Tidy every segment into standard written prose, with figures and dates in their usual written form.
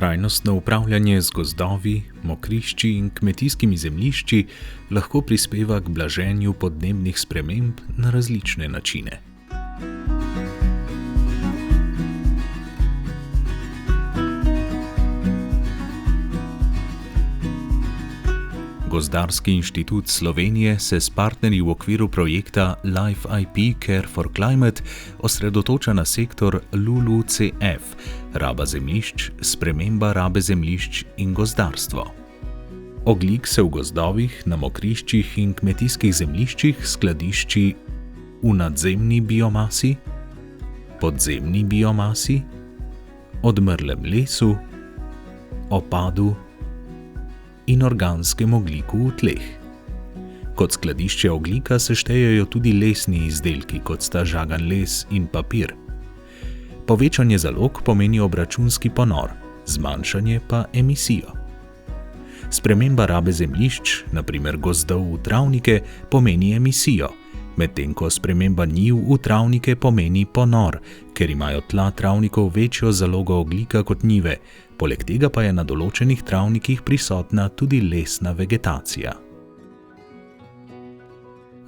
Trajnostno upravljanje z gozdovi, mokrišči in kmetijskimi zemljišči lahko prispeva k blaženju podnebnih sprememb na različne načine. Gozdarski inštitut Slovenije se s partnerji v okviru projekta Life IP Care for Climate osredotoča na sektor LULUCF, raba zemljišč, sprememba rabe zemljišč in gozdarstvo. Ogljik se v gozdovih, na mokriščih in kmetijskih zemljiščih skladišči v nadzemni biomasi, podzemni biomasi, odmrlem lesu, opadu in organskem ogljiku v tleh. Kot skladišče ogljika se štejejo tudi lesni izdelki, kot sta žagan les in papir. Povečanje zalog pomeni obračunski ponor, zmanjšanje pa emisijo. Sprememba rabe zemljišč, na primer gozdov v travnike, pomeni emisijo, medtem ko sprememba njiv v travnike pomeni ponor, ker imajo tla travnikov večjo zalogo ogljika kot njive, poleg tega pa je na določenih travnikih prisotna tudi lesna vegetacija.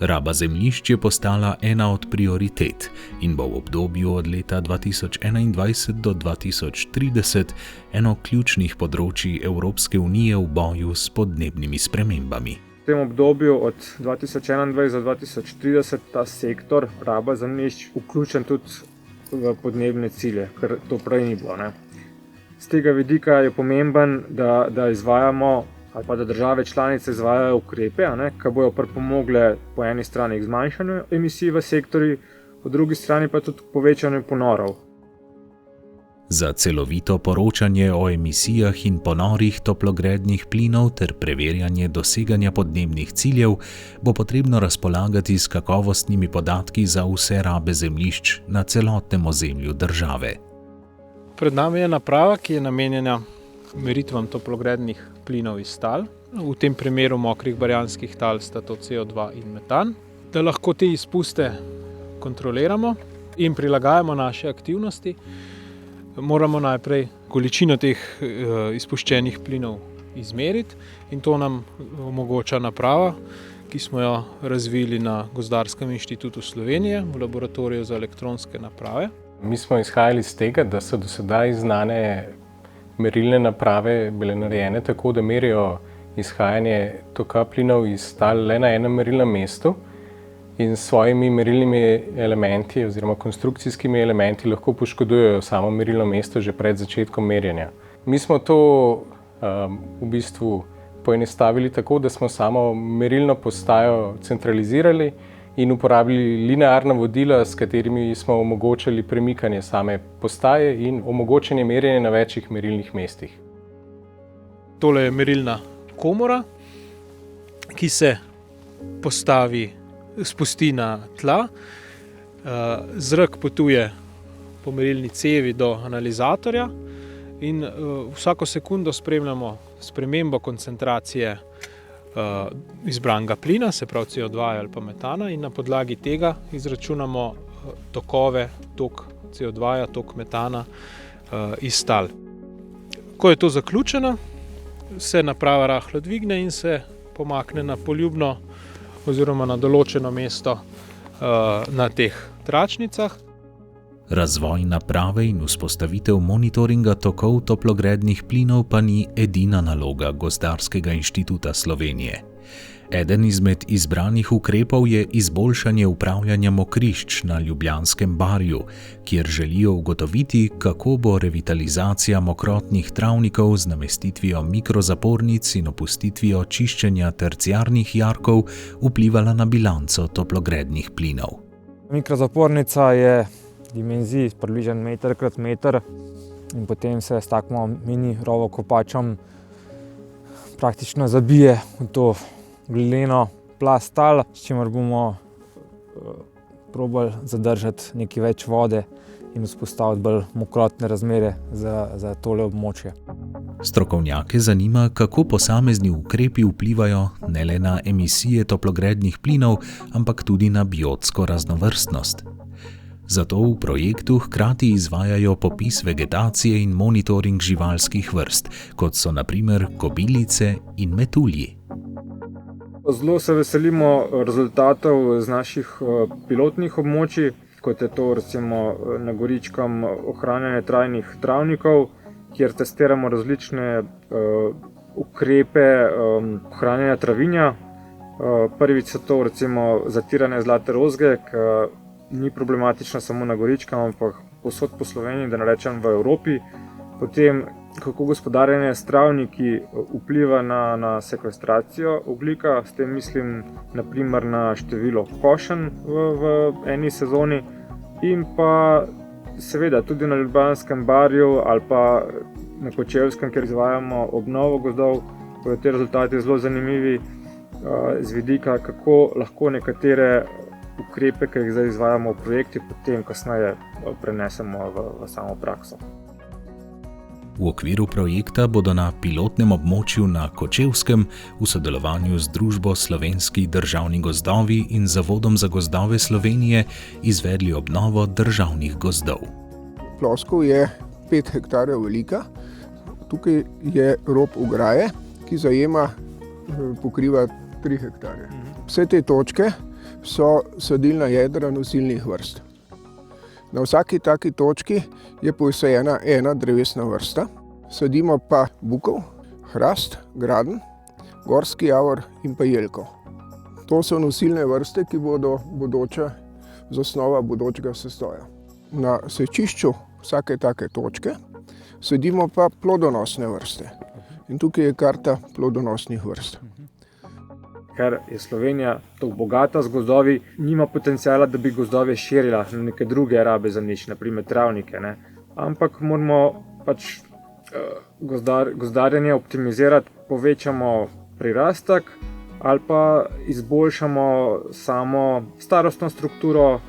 Raba zemljišč je postala ena od prioritet in bo v obdobju od leta 2021 do 2030 eno ključnih področij Evropske unije v boju s podnebnimi spremembami. V tem obdobju od 2021 do 2030 ta sektor raba zemljišč vključen tudi v podnebne cilje, ker to prej ni bilo. Z tega vidika je pomemben, da izvajamo ali pa da države članice izvajajo ukrepe, ki bojo pripomogle po eni strani k zmanjšanju emisij v sektorju, po drugi strani pa tudi k povečanju ponorov. Za celovito poročanje o emisijah in ponorih toplogrednih plinov ter preverjanje doseganja podnebnih ciljev bo potrebno razpolagati s kakovostnimi podatki za vse rabe zemljišč na celotnem ozemlju države. Pred nami je naprava, ki je namenjena meritvam toplogrednih plinov iz tal. V tem primeru mokrih barjanskih tal sta to CO2 in metan. Da lahko te izpuste kontroliramo in prilagajamo naše aktivnosti, moramo najprej količino teh izpuščenih plinov izmeriti in to nam omogoča naprava, ki smo jo razvili na Gozdarskem inštitutu Slovenije v laboratoriju za elektronske naprave. Mi smo izhajali iz tega, da so do sedaj znane merilne naprave bile narejene tako, da merijo izhajanje toka plinov iz tal le na enem merilnem mestu in s svojimi merilnimi elementi oziroma konstrukcijskimi elementi lahko poškodujejo samo merilno mesto že pred začetkom merjenja. Mi smo to v bistvu poenostavili tako, da smo samo merilno postajo centralizirali in uporabili linearna vodila, s katerimi smo omogočali premikanje same postaje in omogočanje merjenja na večjih merilnih mestih. Tole je merilna komora, ki se spusti na tla. Zrak potuje po merilni cevi do analizatorja in vsako sekundo spremljamo spremembo koncentracije izbranega plina, se pravi CO2 ali pa metana, in na podlagi tega izračunamo tokove, tok CO2, tok metana iz tal. Ko je to zaključeno, se naprava rahlo dvigne in se pomakne na poljubno oziroma na določeno mesto na teh tračnicah. Razvoj naprave in vzpostavitev monitoringa tokov toplogrednih plinov pa ni edina naloga Gozdarskega inštituta Slovenije. Eden izmed izbranih ukrepov je izboljšanje upravljanja mokrišč na Ljubljanskem barju, kjer želijo ugotoviti, kako bo revitalizacija mokrotnih travnikov z namestitvijo mikrozapornic in opustitvijo čiščenja terciarnih jarkov vplivala na bilanco toplogrednih plinov. Mikrozapornica je dimenziji približno meter krat meter in potem se s takim mini rovokopačem praktično zabije v to glineno plast tal, s čimer bomo probali zadržati nekaj več vode in vzpostaviti bolj mokrotne razmere za tole območje. Strokovnjake zanima, kako posamezni ukrepi vplivajo ne le na emisije toplogrednih plinov, ampak tudi na biotsko raznovrstnost. Zato v projektu hkrati izvajajo popis vegetacije in monitoring živalskih vrst, kot so na primer kobilice in metulji. Zelo se veselimo rezultatov z naših pilotnih območij, kot je to recimo na Goričkem ohranjanje trajnih travnikov, kjer testiramo različne ukrepe ohranjanja travinja. Prvič so to recimo zatiranje zlate rozge, ki ni problematična samo na Goričkem, ampak povsod po Sloveniji, da ne rečem v Evropi. Potem, kako gospodarjenje s travniki vpliva na sekvestracijo ogljika, s tem mislim naprimer na število košenj v eni sezoni, in pa seveda tudi na Ljubljanskem barju ali pa na Kočevskem, kjer izvajamo obnovo gozdov, bodo te rezultati zelo zanimivi z vidika, kako lahko nekatere ukrepe, ki jih zdaj izvajamo v projekti, potem kasneje prenesemo v samo prakso. V okviru projekta bodo na pilotnem območju na Kočevskem v sodelovanju z družbo Slovenski državni gozdovi in Zavodom za gozdove Slovenije izvedli obnovo državnih gozdov. Ploskov je 5 hektarjev velika. Tukaj je rob ograje, ki pokriva 3 hektarje. Vse te točke so sadilna jedra nosilnih vrst. Na vsaki taki točki je posajena ena drevesna vrsta. Sadimo pa bukov, hrast, graden, gorski javor in pa jelko. To so nosilne vrste, ki bodo zasnova bodočega sestoja. Na sečišču vsake take točke sadimo pa plodonosne vrste. In tukaj je karta plodonosnih vrst. Ker je Slovenija tako bogata z gozdovi, nima potencijala, da bi gozdove širila na neke druge rabe zemljišč, na primer travnike, ne. Ampak moramo gozdarjenje optimizirati, povečamo prirastek ali pa izboljšamo samo starostno strukturo,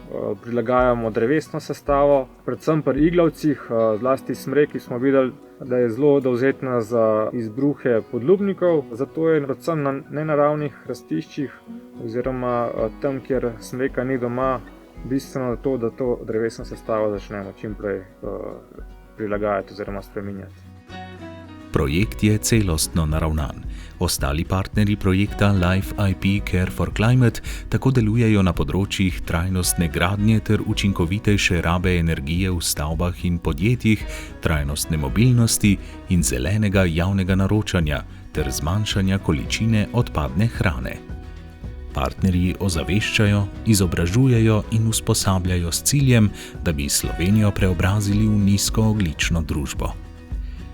prilagajamo drevesno sestavo, predvsem pri iglavcih, zlasti smreki smo videli, da je zelo dovzetna za izbruhe podlubnikov, zato je predvsem na nenaravnih rastiščih oziroma tam, kjer smreka ni doma, bistveno to, da to drevesno sestavo začnemo čim prej prilagajati oziroma spreminjati. Projekt je celostno naravnan. Ostali partnerji projekta Life IP Care for Climate tako delujejo na področjih trajnostne gradnje ter učinkovitejše rabe energije v stavbah in podjetjih, trajnostne mobilnosti in zelenega javnega naročanja ter zmanjšanja količine odpadne hrane. Partnerji ozaveščajo, izobražujejo in usposabljajo s ciljem, da bi Slovenijo preobrazili v nizkoogljično družbo.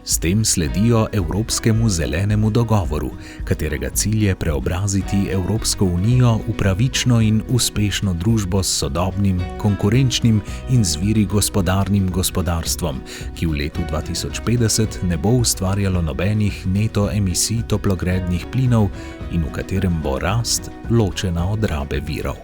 S tem sledijo Evropskemu zelenemu dogovoru, katerega cilj je preobraziti Evropsko unijo v pravično in uspešno družbo s sodobnim, konkurenčnim in z viri gospodarnim gospodarstvom, ki v letu 2050 ne bo ustvarjalo nobenih neto emisij toplogrednih plinov in v katerem bo rast ločena od rabe virov.